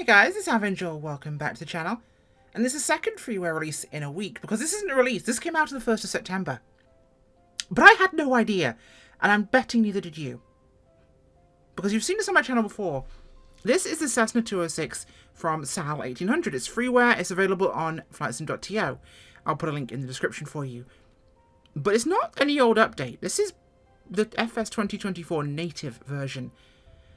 Hey guys, it's Avenger. Welcome back to the channel. And this is the second freeware release in a week, because this isn't a release. This came out on the 1st of September. But I had no idea, and I'm betting neither did you. Because you've seen this on my channel before. This is the Cessna 206 from SAL 1800. It's freeware. It's available on flightsim.to. I'll put a link in the description for you. But it's not any old update. This is the FS 2024 native version.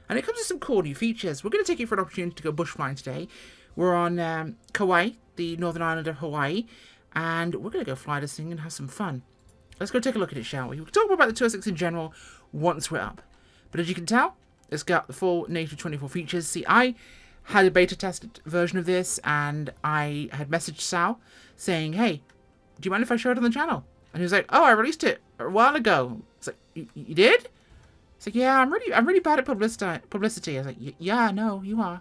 And it comes with some cool new features. We're going to take you for an opportunity to go bush flying today. We're on Kauai, the northern island of Hawaii. And we're going to go fly this thing and have some fun. Let's go take a look at it, shall we? We can talk more about the 206 in general once we're up. But as you can tell, it's got the full native 24 features. See, I had a beta tested version of this, and I had messaged Sal saying, hey, do you mind if I show it on the channel? And he was like, oh, I released it a while ago. It's like, you did? It's like, yeah, I'm really bad at publicity. I was like, yeah, no, you are.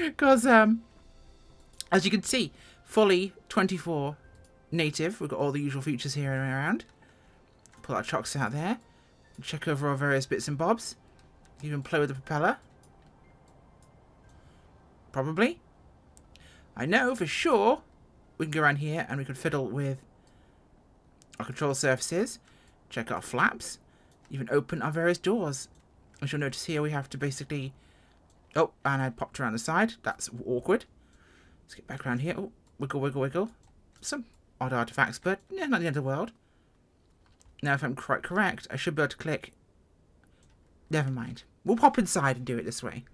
Because, as you can see, fully 24 native. We've got all the usual features here and around. Pull our chocks out there. Check over our various bits and bobs. Even play with the propeller. Probably. I know for sure we can go around here and we can fiddle with our control surfaces. Check our flaps. Even open our various doors. As you'll notice here, we have to basically... Oh, and I popped around the side. That's awkward. Let's get back around here. Oh, wiggle, wiggle, wiggle. Some odd artifacts, but yeah, not the end of the world. Now, if I'm quite correct, I should be able to click... Never mind. We'll pop inside and do it this way.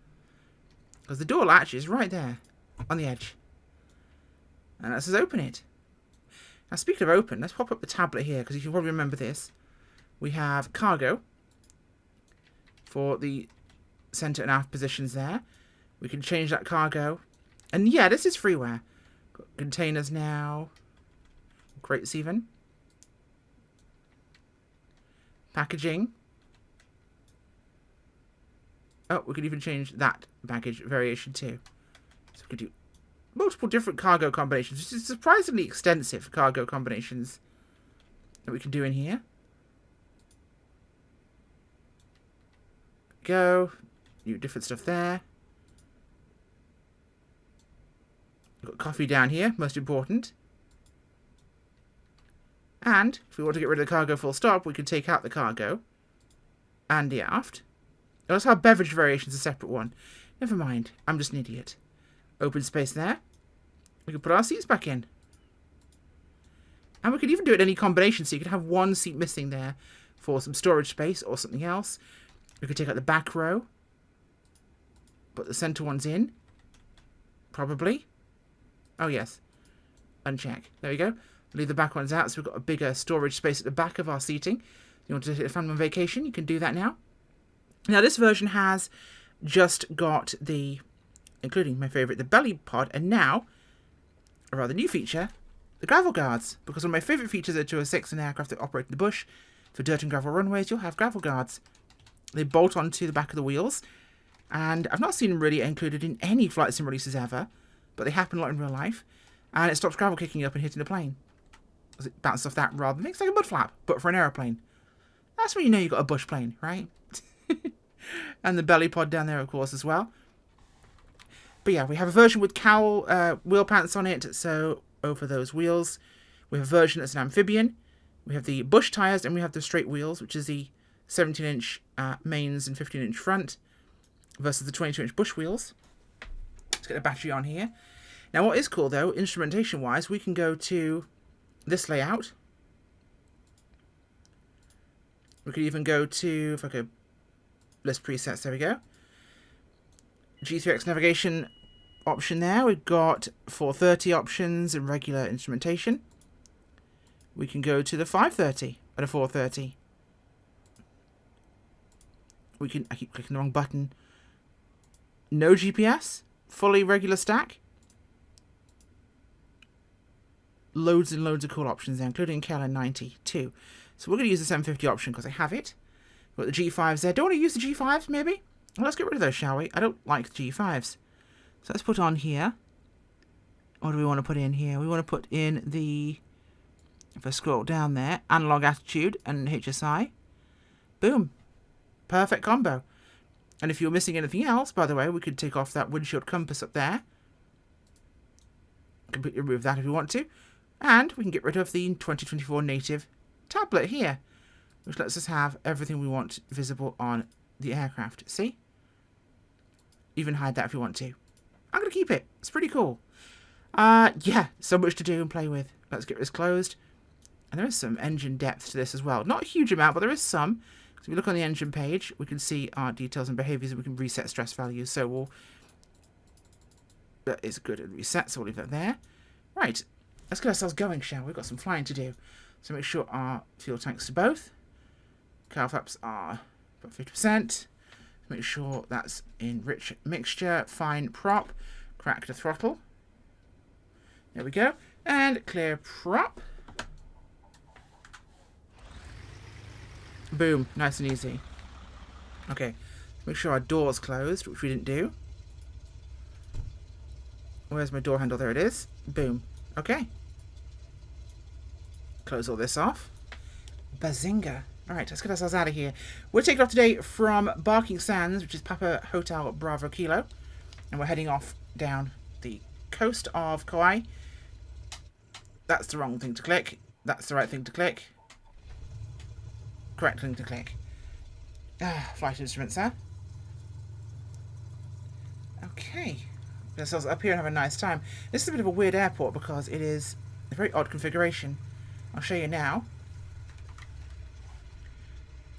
Because the door latch is right there, on the edge. And that says open it. Now, speaking of open, let's pop up the tablet here, because you can probably remember this. We have cargo for the center and aft positions there. We can change that cargo. And yeah, this is freeware. Got containers now. Crates even. Packaging. Oh, we could even change that baggage variation too. So we could do multiple different cargo combinations, which is surprisingly extensive cargo combinations that we can do in here. Go. New different stuff there. We've got coffee down here, most important. And if we want to get rid of the cargo full stop, we can take out the cargo and the aft. Also, our beverage variation is a separate one. Never mind. I'm just an idiot. Open space there. We can put our seats back in. And we could even do it in any combination, so you could have one seat missing there for some storage space or something else. We could take out the back row. Put the center ones in. Probably. Oh, yes. Uncheck. There we go. Leave the back ones out, so we've got a bigger storage space at the back of our seating. If you want to take a family on vacation, you can do that now. Now, this version has just got the, including my favourite, the belly pod, and now, a rather new feature, the gravel guards. Because one of my favourite features of 206 in aircraft that operate in the bush, for dirt and gravel runways, you'll have gravel guards. They bolt onto the back of the wheels, and I've not seen them really included in any flight sim releases ever, but they happen a lot in real life, and it stops gravel kicking up and hitting the plane. Because it bounces off that rather than, it's like a mud flap, but for an aeroplane. That's when you know you've got a bush plane, right? And the belly pod down there, of course, as well. But yeah, we have a version with cowl wheel pants on it, so over those wheels. We have a version that's an amphibian. We have the bush tyres, and we have the straight wheels, which is the 17-inch mains and 15-inch front versus the 22-inch bush wheels. Let's get the battery on here. Now, what is cool, though, instrumentation-wise, we can go to this layout. We could even go to, if I could list presets, there we go. G3X navigation option there. We've got 430 options and regular instrumentation. We can go to the 530 and a 430. We can, I keep clicking the wrong button. No GPS, fully regular stack. Loads and loads of cool options there, including KLN 90 too. So we're going to use the 750 option because I have it. We've got the G5s there. Don't want to use the G5s, maybe? Well, let's get rid of those, shall we? I don't like the G5s. So let's put on here. What do we want to put in here? We want to put in the, if I scroll down there, analog attitude and HSI. Boom. Perfect combo. And if you're missing anything else, by the way, we could take off that windshield compass up there. Completely remove that if you want to. And we can get rid of the 2024 native tablet here, which lets us have everything we want visible on the aircraft. See? Even hide that if you want to. I'm going to keep it. It's pretty cool. Yeah, so much to do and play with. Let's get this closed. And there is some engine depth to this as well. Not a huge amount, but there is some. So if we look on the engine page, we can see our details and behaviors, and we can reset stress values. So we'll... That is good and reset, so we'll leave that there. Right, let's get ourselves going, shall we? We've got some flying to do. So make sure our fuel tanks to both. Cowl flaps are about 50%. Make sure that's in rich mixture. Fine prop. Crack the throttle. There we go. And clear prop. Boom. Nice and easy. Okay. Make sure our door's closed, which we didn't do. Where's my door handle? There it is. Boom. Okay. Close all this off. Bazinga. Alright, let's get ourselves out of here. We're taking off today from Barking Sands, which is Papa Hotel Bravo Kilo. And we're heading off down the coast of Kauai. That's the wrong thing to click. That's the right thing to click. Correct thing to click. Flight instruments there. Okay. Get ourselves up here and have a nice time. This is a bit of a weird airport because it is a very odd configuration. I'll show you now.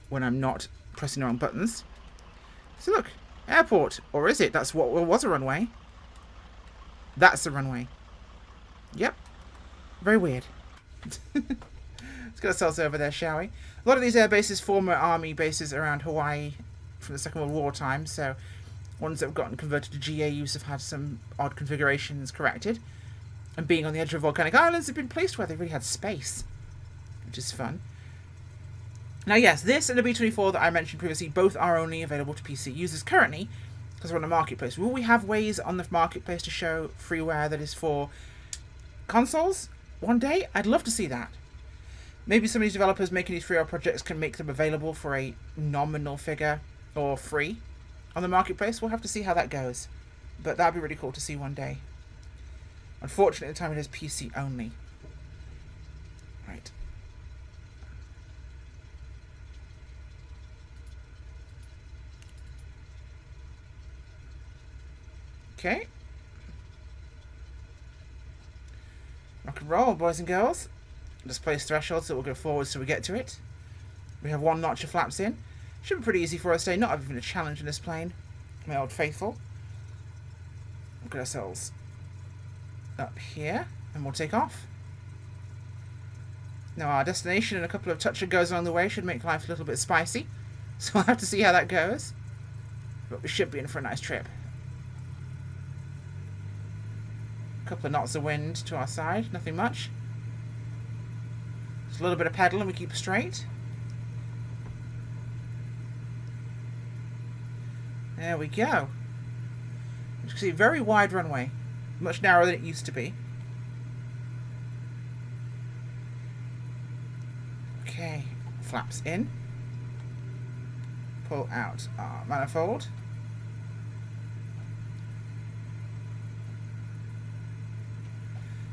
When I'm not pressing the wrong buttons. So look, airport. Or is it? That's what was a runway. That's the runway. Yep. Very weird. Let's get ourselves over there, shall we? A lot of these air bases, former army bases around Hawaii from the Second World War time, so ones that have gotten converted to GAUs have had some odd configurations corrected. And being on the edge of volcanic islands, have been placed where they really had space, which is fun. Now, yes, this and the B-24 that I mentioned previously, both are only available to PC users currently, because we're on the marketplace. Will we have ways on the marketplace to show freeware that is for consoles one day? I'd love to see that. Maybe some of these developers making these freeware projects can make them available for a nominal figure or free on the marketplace. We'll have to see how that goes. But that'd be really cool to see one day. Unfortunately, at the time it is PC only. Right. Okay. Rock and roll, boys and girls. Displace threshold, so we'll go forward so we get to it. We have one notch of flaps in. Should be pretty easy for us today. Not even a challenge in this plane. My old faithful. We'll get ourselves up here and we'll take off. Now our destination and a couple of touch and goes along the way should make life a little bit spicy. So we'll have to see how that goes. But we should be in for a nice trip. A couple of knots of wind to our side. Nothing much. Just a little bit of pedal and we keep straight. There we go. You can see very wide runway. Much narrower than it used to be. Okay. Flaps in. Pull out our manifold.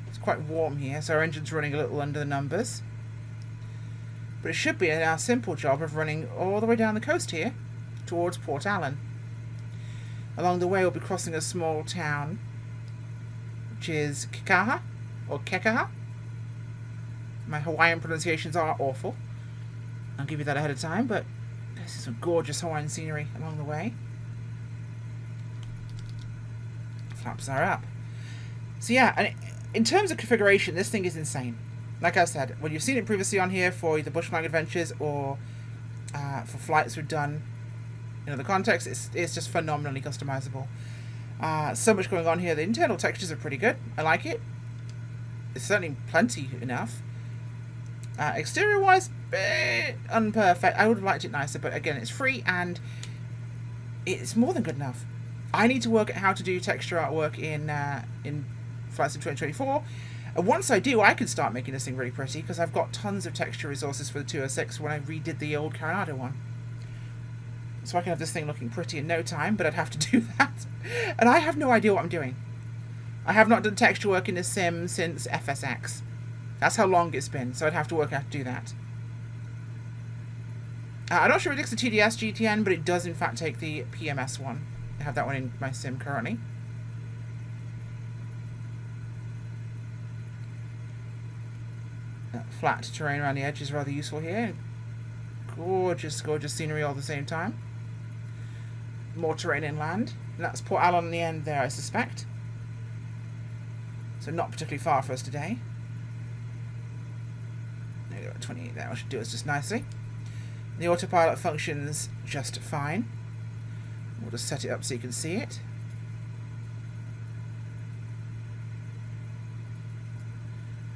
It's quite warm here, so our engine's running a little under the numbers. But it should be our simple job of running all the way down the coast here towards Port Allen. Along the way we'll be crossing a small town which is Kekaha or Kekaha. My Hawaiian pronunciations are awful. I'll give you that ahead of time, but this is some gorgeous Hawaiian scenery along the way. Flaps are up. So yeah, and in terms of configuration, this thing is insane. Like I said, when you've seen it previously on here for either Bushflying Adventures or for flights we've done in other contexts, it's just phenomenally customizable. So much going on here. The internal textures are pretty good. I like it. It's certainly plenty enough. Exterior-wise, unperfect. I would have liked it nicer, but again, it's free and it's more than good enough. I need to work out how to do texture artwork in Flight Sim 2024. And once I do, I can start making this thing really pretty because I've got tons of texture resources for the 206 when I redid the old Coronado one. So I can have this thing looking pretty in no time, but I'd have to do that. And I have no idea what I'm doing. I have not done texture work in a sim since FSX. That's how long it's been, so I'd have to work out how to do that. I'm not sure if it takes the TDS GTN, but it does in fact take the PMS one. I have that one in my sim currently. That flat terrain around the edge is rather useful here. Gorgeous, gorgeous scenery all at the same time. More terrain inland. And that's Port Addon on the end there, I suspect. So not particularly far for us today. There we go, 28 there. I should do us just nicely. The autopilot functions just fine. We'll just set it up so you can see it.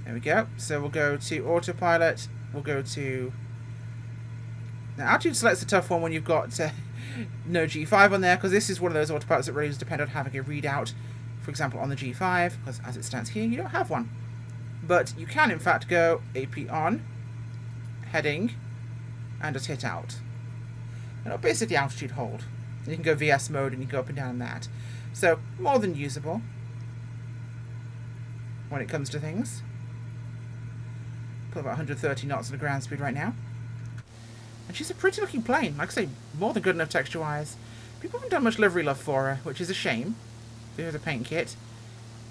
There we go. So we'll go to autopilot. We'll go to... Now, altitude select's a tough one when you've got no G5 on there, because this is one of those autopilots that really does depend on having a readout, for example, on the G5, because as it stands here, you don't have one. But you can, in fact, go AP on, heading, and just hit out. And it'll basically altitude hold. And you can go VS mode and you go up and down that. So, more than usable when it comes to things. Put about 130 knots on the ground speed right now. And she's a pretty looking plane. Like I say, more than good enough texture-wise. People haven't done much livery love for her, which is a shame. There's a paint kit.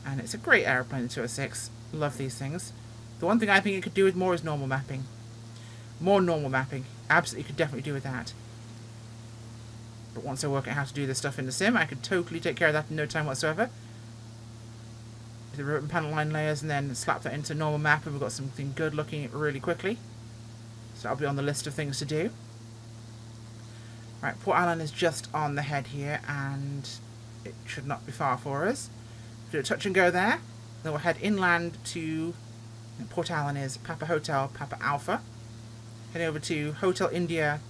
And it's a great aeroplane, the 206. Love these things. The one thing I think it could do with more is normal mapping. More normal mapping. Absolutely could definitely do with that. But once I work out how to do this stuff in the sim, I could totally take care of that in no time whatsoever. The rope and panel line layers, and then slap that into normal map, and we've got something good looking really quickly. So that'll be on the list of things to do. Right, Port Addon is just on the head here, and it should not be far for us. Do a touch and go there. Then we'll head inland to Port Addon is Papa Hotel, Papa Alpha. Head over to Hotel India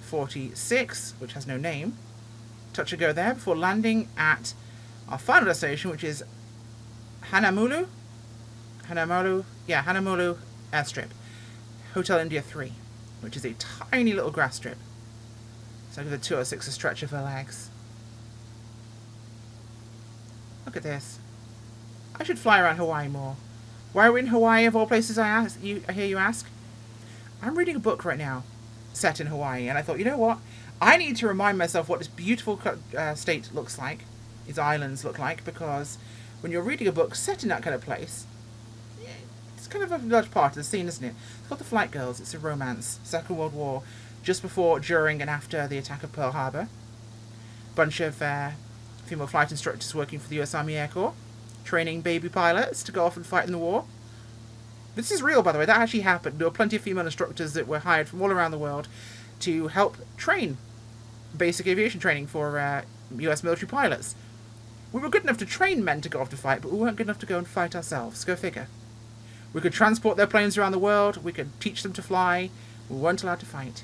46, which has no name. Touch and go there before landing at our final destination, which is Hanamulu Airstrip. Hotel India 3, which is a tiny little grass strip. So give the 206 a stretch of her legs. Look at this. I should fly around Hawaii more. Why are we in Hawaii of all places, I hear you ask? I'm reading a book right now set in Hawaii, and I thought, you know what? I need to remind myself what this beautiful state looks like, its islands look like, because when you're reading a book set in that kind of place, it's kind of a large part of the scene, isn't it? It's called The Flight Girls. It's a romance. Second World War, just before, during, and after the attack of Pearl Harbor. Bunch of female flight instructors working for the US Army Air Corps, training baby pilots to go off and fight in the war. This is real, by the way. That actually happened. There were plenty of female instructors that were hired from all around the world to help train basic aviation training for US military pilots. We were good enough to train men to go off to fight, but we weren't good enough to go and fight ourselves. Go figure. We could transport their planes around the world. We could teach them to fly. We weren't allowed to fight.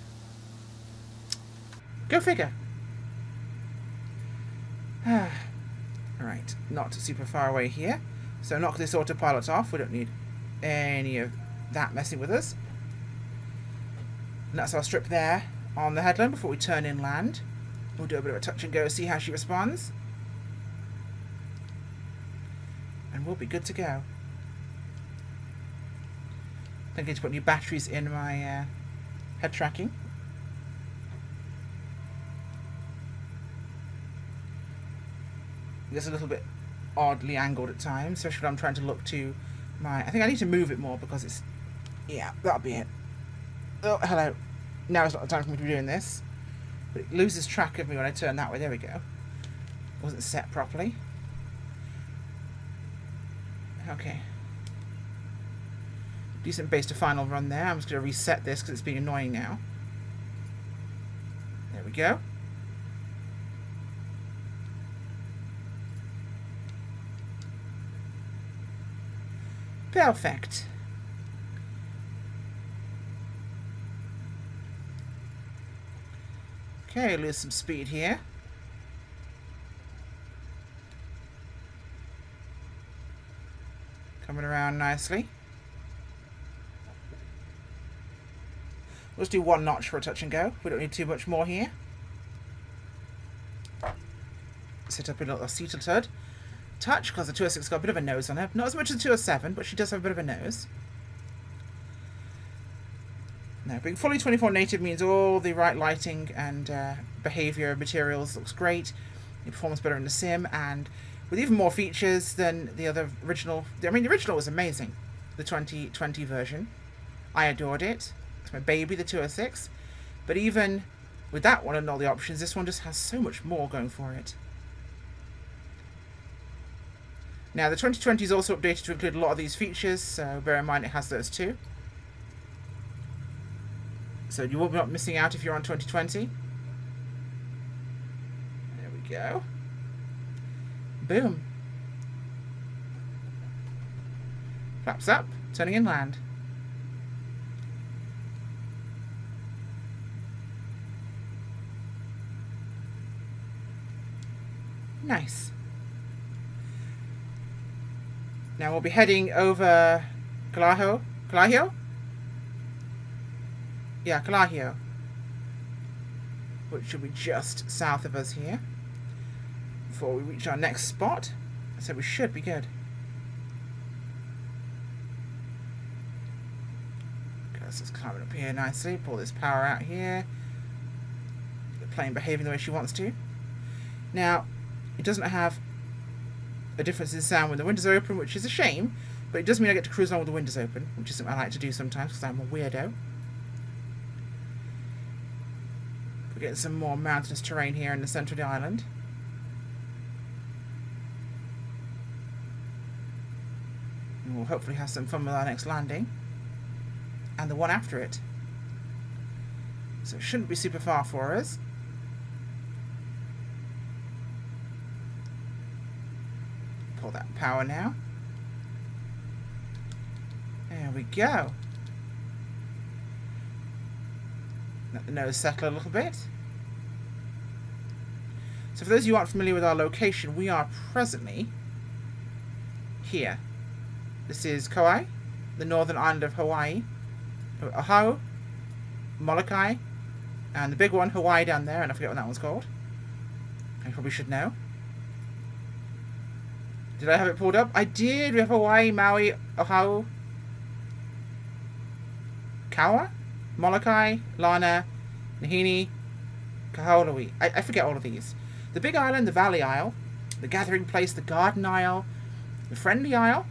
Go figure. Alright, not super far away here. So knock this autopilot off. We don't need any of that messing with us. And that's our strip there on the headland before we turn inland. We'll do a bit of a touch and go, see how she responds. And we'll be good to go. I need to put new batteries in my head tracking. It's a little bit oddly angled at times, especially when I'm trying to look to my... I think I need to move it more because it's... Yeah, that'll be it. Oh, hello. Now is not the time for me to be doing this. But it loses track of me when I turn that way. There we go. It wasn't set properly. Okay. Decent base to final run there. I'm just going to reset this because it's being annoying now. There we go. Perfect. Okay, lose some speed here. Coming around nicely. Let's do one notch for a touch and go. We don't need too much more here. sit up a little seated touch, because the 206 got a bit of a nose on her. Not as much as the 207, but she does have a bit of a nose. Now, being fully 24 native means all the right lighting and behaviour materials looks great. It performs better in the sim, and with even more features than the other original. I mean, the original was amazing, the 2020 version. I adored it. It's my baby, the 206. But even with that one and all the options, this one just has so much more going for it. Now, the 2020 is also updated to include a lot of these features, so bear in mind it has those too. So you will be not missing out if you're on 2020. There we go. Boom. Flaps up, turning inland. Nice. Now we'll be heading over Kalahio? Yeah, Kalahio. Which should be just south of us here. Before we reach our next spot. So we should be good. Okay, let's just climb up here nicely. Pull this power out here. The plane behaving the way she wants to. Now, it doesn't have a difference in sound when the windows are open, which is a shame. But it does mean I get to cruise along with the windows open, which is something I like to do sometimes because I'm a weirdo. We're getting some more mountainous terrain here in the centre of the island. And we'll hopefully have some fun with our next landing. And the one after it. So it shouldn't be super far for us. Pull that power now. There we go. Let the nose settle a little bit. So for those of you who aren't familiar with our location, we are presently here. This is Kauai, the northern island of Hawaii. Oahu, Molokai, and the big one, Hawaii, down there, and I forget what that one's called. I probably should know. Did I have it pulled up? I did. We have Hawaii, Maui, Oahu, Kauai, Molokai, Lana, Nahini, Kahului. I forget all of these. The Big Island, the Valley Isle, the Gathering Place, the Garden Isle, the Friendly Isle,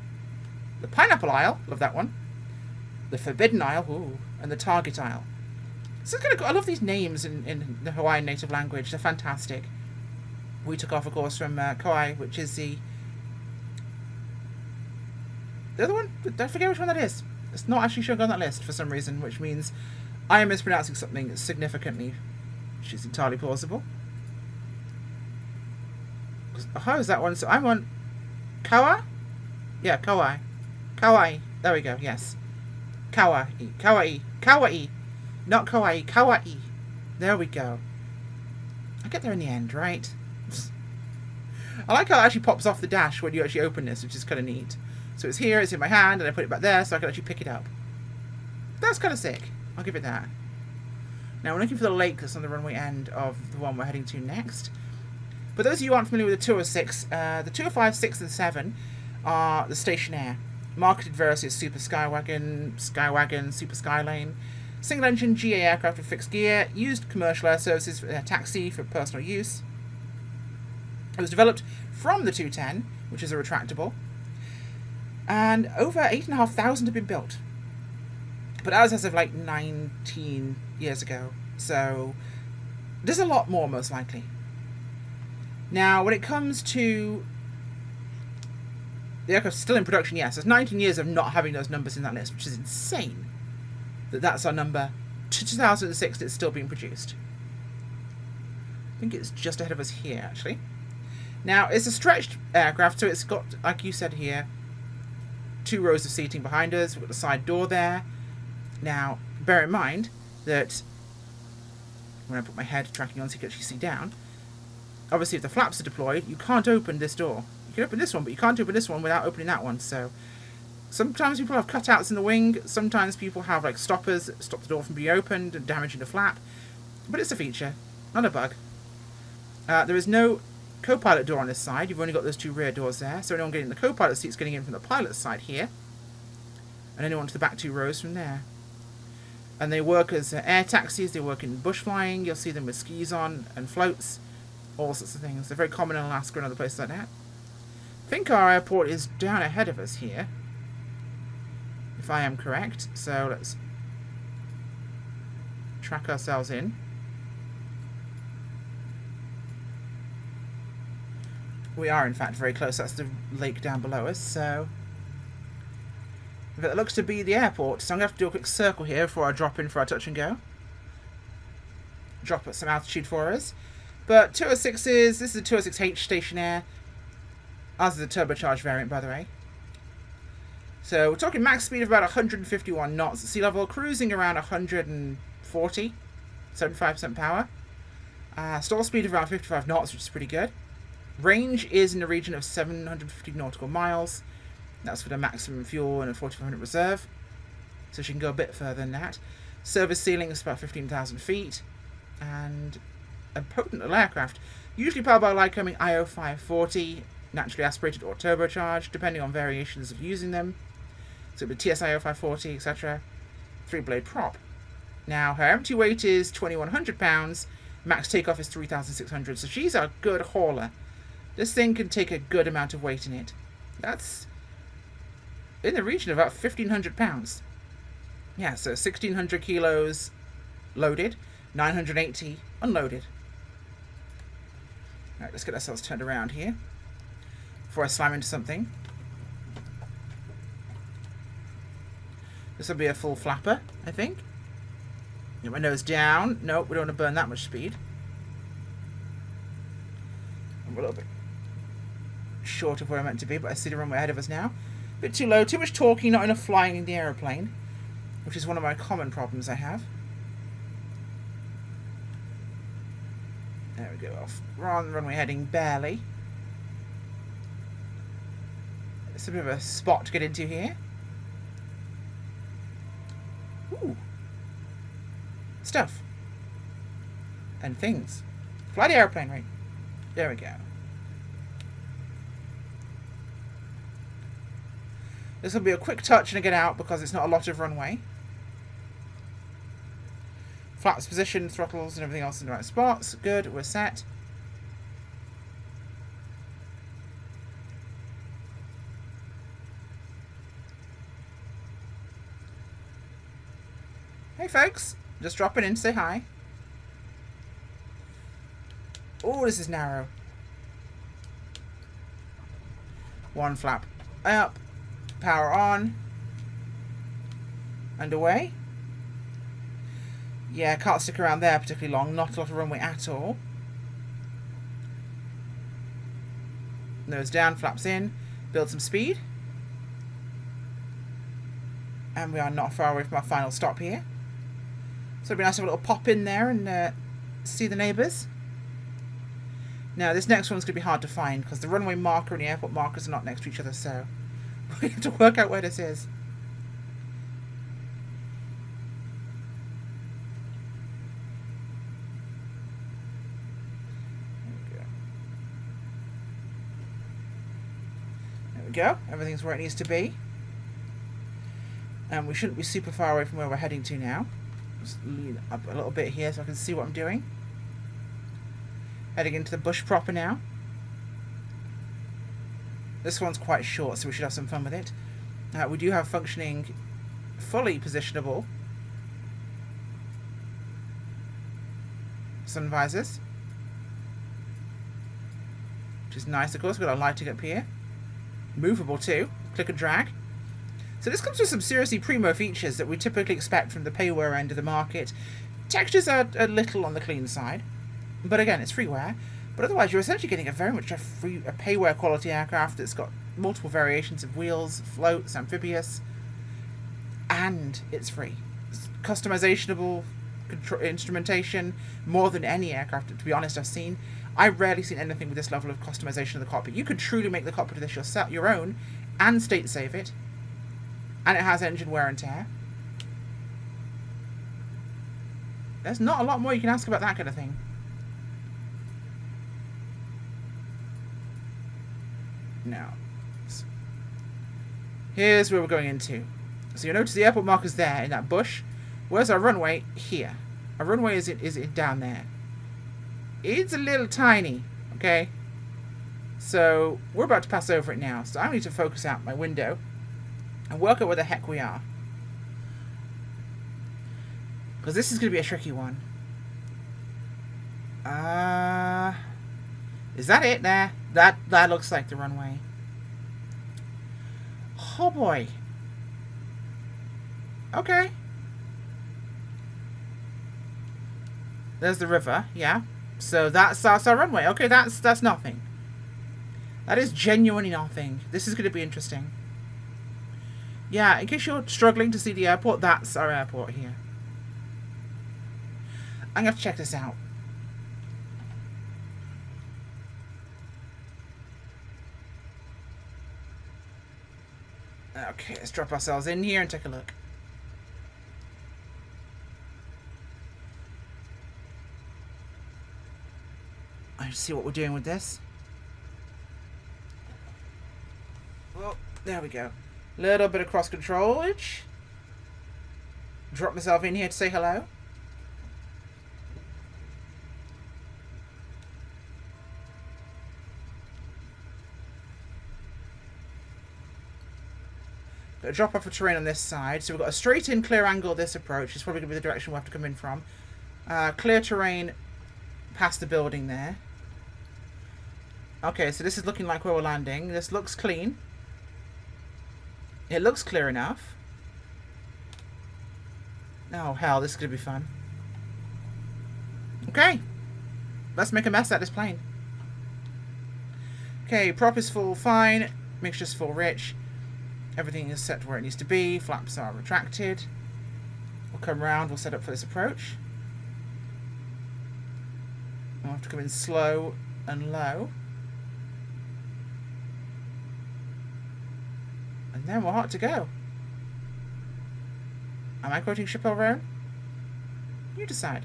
the Pineapple Isle, love that one, the Forbidden Isle, ooh, and the Target Isle. So it's kind of cool. I love these names in the Hawaiian native language. They're fantastic. We took off, of course, from Kauai, which is the other one. Don't forget which one that is. It's not actually showing on that list for some reason, which means I am mispronouncing something significantly, which is entirely plausible. How is that one? So I'm on Kauai? Yeah, Kauai. Kauai. There we go, yes. Kauai. Kauai. Kauai. Not Kauai. Kauai. There we go. I get there in the end, right? I like how it actually pops off the dash when you actually open this, which is kind of neat. So it's here, it's in my hand, and I put it back there so I can actually pick it up. That's kind of sick. I'll give it that. Now we're looking for the lake that's on the runway end of the one we're heading to next. But those of you who aren't familiar with the 206, the 205, 6, and 7 are the stationaire. Marketed variously as Super Skywagon, Super Skylane, single engine GA aircraft with fixed gear, used commercial air services for taxi for personal use. It was developed from the 210, which is a retractable, and over 8,500 have been built. But ours as of like 19 years ago, so there's a lot more most likely. Now, when it comes to the aircraft still in production, yes, there's 19 years of not having those numbers in that list, which is insane. That's our number. To 2006, it's still being produced. I think it's just ahead of us here, actually. Now, it's a stretched aircraft, so it's got, like you said here, 2 rows of seating behind us. We've got the side door there. Now, bear in mind that when I put my head tracking on so you can actually see down, obviously if the flaps are deployed, you can't open this door. You can open this one, but you can't open this one without opening that one. So sometimes people have cutouts in the wing. Sometimes people have like stoppers that stop the door from being opened and damaging the flap. But it's a feature, not a bug. There is no co-pilot door on this side. You've only got those two rear doors there, so anyone getting the co-pilot seat's getting in from the pilot's side here, and anyone to the back two rows from there. And they work as air taxis. They work in bush flying. You'll see them with skis on and floats, all sorts of things. They're very common in Alaska and other places like that. I think our airport is down ahead of us here, if I am correct. So let's track ourselves in. We are, in fact, very close. That's the lake down below us, so... But it looks to be the airport, so I'm going to have to do a quick circle here before I drop in for our touch and go. Drop at some altitude for us. But 206s, this is a 206H stationaire. Ours is a turbocharged variant, by the way. So we're talking max speed of about 151 knots at sea level, cruising around 140, 75% power. Stall speed of around 55 knots, which is pretty good. Range is in the region of 750 nautical miles. That's for the maximum fuel and a 45-minute reserve. So she can go a bit further than that. Service ceiling is about 15,000 feet. And a potent little aircraft. Usually powered by a Lycoming IO 540, naturally aspirated or turbocharged, depending on variations of using them. So the TSIO 540, etc. 3-blade prop. Now, her empty weight is 2,100 pounds. Max takeoff is 3,600. So she's a good hauler. This thing can take a good amount of weight in it. That's in the region of about 1,500 pounds. Yeah, so 1,600 kilos loaded, 980 unloaded. Alright, let's get ourselves turned around here before I slam into something. This will be a full flapper, I think. Get my nose down. Nope, we don't want to burn that much speed. I'm a little bit short of where I'm meant to be, but I see the runway ahead of us now. A bit too low, too much talking, not enough flying in the aeroplane, which is one of my common problems I have. There we go, we're on the runway heading barely. It's a bit of a spot to get into here. Ooh. Stuff. And things. Fly the aeroplane, right? There we go. This will be a quick touch and a get out because it's not a lot of runway. Flaps position, throttles and everything else in the right spots. Good, we're set. Hey folks, just dropping in to say hi. Oh, this is narrow. One flap up. Power on. And away. Yeah, can't stick around there particularly long. Not a lot of runway at all. Nose down, flaps in. Build some speed. And we are not far away from our final stop here. So it'd be nice to have a little pop in there and see the neighbours. Now, this next one's going to be hard to find because the runway marker and the airport markers are not next to each other, so we have to work out where this is. There we go. Everything's where it needs to be. And we shouldn't be super far away from where we're heading to now. Just lean up a little bit here so I can see what I'm doing. Heading into the bush proper now. This one's quite short, so we should have some fun with it. We do have functioning, fully positionable sun visors, which is nice. Of course, we've got our lighting up here. Movable too. Click and drag. So this comes with some seriously primo features that we typically expect from the payware end of the market. Textures are a little on the clean side, but again, it's freeware. But otherwise, you're essentially getting a very much a payware quality aircraft that's got multiple variations of wheels, floats, amphibious, and it's free. It's customizationable instrumentation, more than any aircraft, to be honest, I've seen. I've rarely seen anything with this level of customization of the cockpit. You could truly make the cockpit of this yourself, your own, and state save it. And it has engine wear and tear. There's not a lot more you can ask about that kind of thing. Now, here's where we're going into. So you'll notice the airport marker's there in that bush. Where's our runway? Here. Our runway is down there. It's a little tiny, okay? So we're about to pass over it now. So I need to focus out my window and work out where the heck we are. Because this is going to be a tricky one. Is that it there? That looks like the runway. Oh boy. Okay. There's the river, yeah. So that's our runway. Okay, that's nothing. That is genuinely nothing. This is going to be interesting. Yeah, in case you're struggling to see the airport, that's our airport here. I'm going to have to check this out. Okay, let's drop ourselves in here and take a look. Let's see what we're doing with this. Well, there we go. Little bit of cross controlage. Drop myself in here to say hello. Got a drop off of terrain on this side. So we've got a straight in clear angle this approach. It's probably going to be the direction we'll have to come in from. Clear terrain past the building there. Okay, so this is looking like where we're landing. This looks clean. It looks clear enough. Oh, hell, this is going to be fun. Okay. Let's make a mess out of this plane. Okay, prop is full fine. Mixture's full rich. Everything is set to where it needs to be. Flaps are retracted. We'll come around. We'll set up for this approach. We'll have to come in slow and low. And then we're hot to go. Am I quoting Chappelle? You decide.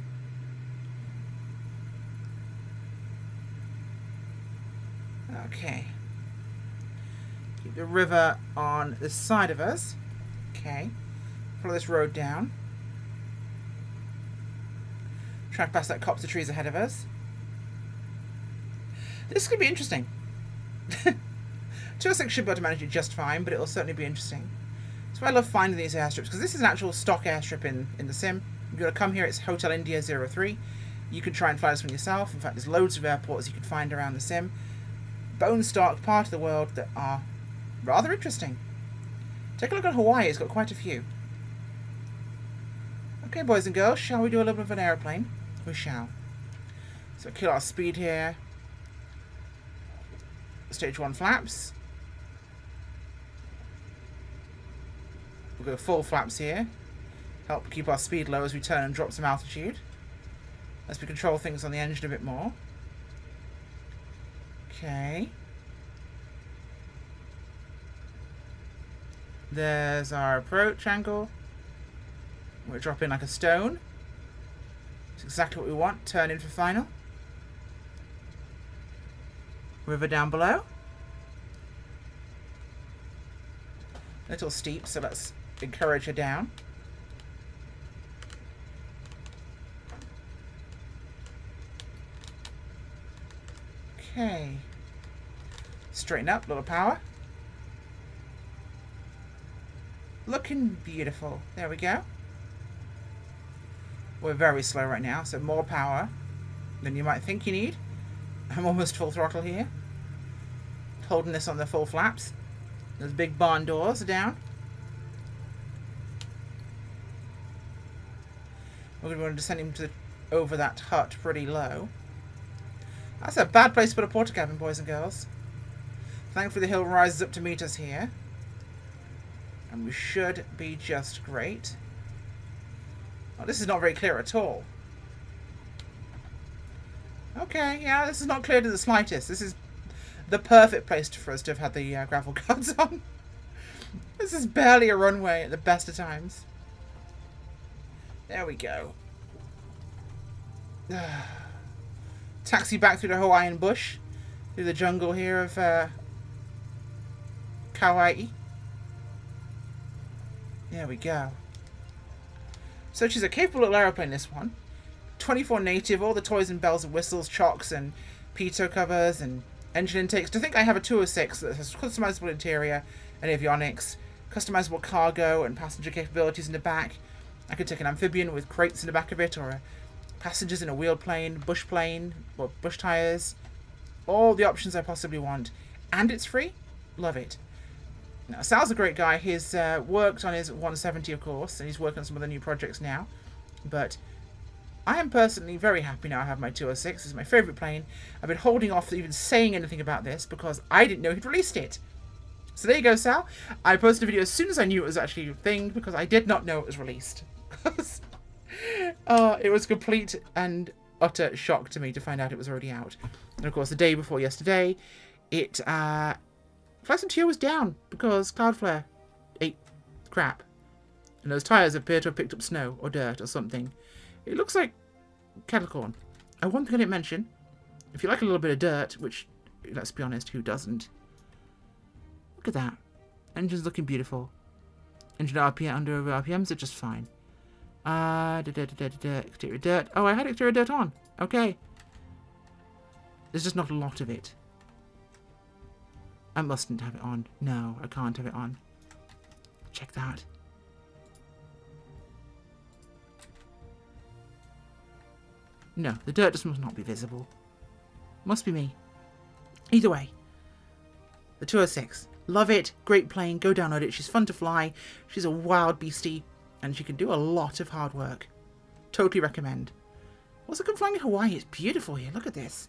Okay. Keep the river on the side of us. Okay. Follow this road down. Track past that copse of trees ahead of us. This could be interesting. 206 should be able to manage it just fine, but it'll certainly be interesting. So I love finding these airstrips, because this is an actual stock airstrip in the sim. You've got to come here, it's Hotel India 03. You can try and fly this one yourself. In fact, there's loads of airports you can find around the sim. Bone stock, part of the world that are rather interesting. Take a look at Hawaii, it's got quite a few. Okay, boys and girls, shall we do a little bit of an aeroplane? We shall. So kill our speed here. Stage 1 flaps. We'll go full flaps here. Help keep our speed low as we turn and drop some altitude. As we control things on the engine a bit more. Okay. There's our approach angle. We're dropping like a stone. It's exactly what we want. Turn in for final. River down below. Little steep, so let's encourage her down. Okay. Straighten up, little power. Looking beautiful. There we go. We're very slow right now, so more power than you might think you need. I'm almost full throttle here. Holding this on the full flaps. Those big barn doors are down. We're going to want to send him over that hut pretty low. That's a bad place to put a porta cabin, boys and girls. Thankfully the hill rises up to meet us here. And we should be just great. Oh, this is not very clear at all. Okay, yeah, this is not clear to the slightest. This is the perfect place for us to have had the gravel guards on. This is barely a runway at the best of times. There we go. Taxi back through the Hawaiian bush. Through the jungle here of Kauai. There we go. So she's a capable little aeroplane, this one. 24 native, all the toys and bells and whistles, chocks and pitot covers and engine intakes. To think I have a 206 that has customizable interior and avionics, customizable cargo and passenger capabilities in the back. I could take an amphibian with crates in the back of it, or passengers in a wheeled plane, bush plane, or bush tires. All the options I possibly want. And it's free? Love it. Now, Sal's a great guy. He's worked on his 170, of course, and he's working on some other new projects now. But I am personally very happy now I have my 206. It's my favourite plane. I've been holding off even saying anything about this because I didn't know he'd released it. So there you go, Sal. I posted a video as soon as I knew it was actually a thing because I did not know it was released. It was complete and utter shock to me to find out it was already out. And of course, the day before yesterday, Flight Sim was down because Cloudflare ate crap. And those tyres appear to have picked up snow or dirt or something. It looks like kettle corn. One thing I didn't mention, if you like a little bit of dirt, which, let's be honest, who doesn't? Look at that. Engine's looking beautiful. Engine RPM, under RPMs are just fine. Exterior dirt. Oh, I had exterior dirt on. Okay. There's just not a lot of it. I mustn't have it on. No, I can't have it on. Check that. No, the dirt just must not be visible. Must be me. Either way. The 206. Love it. Great plane. Go download it. She's fun to fly. She's a wild beastie. And she can do a lot of hard work. Totally recommend. Also, come flying in Hawaii. It's beautiful here. Look at this.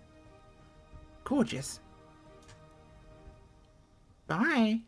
Gorgeous. Bye.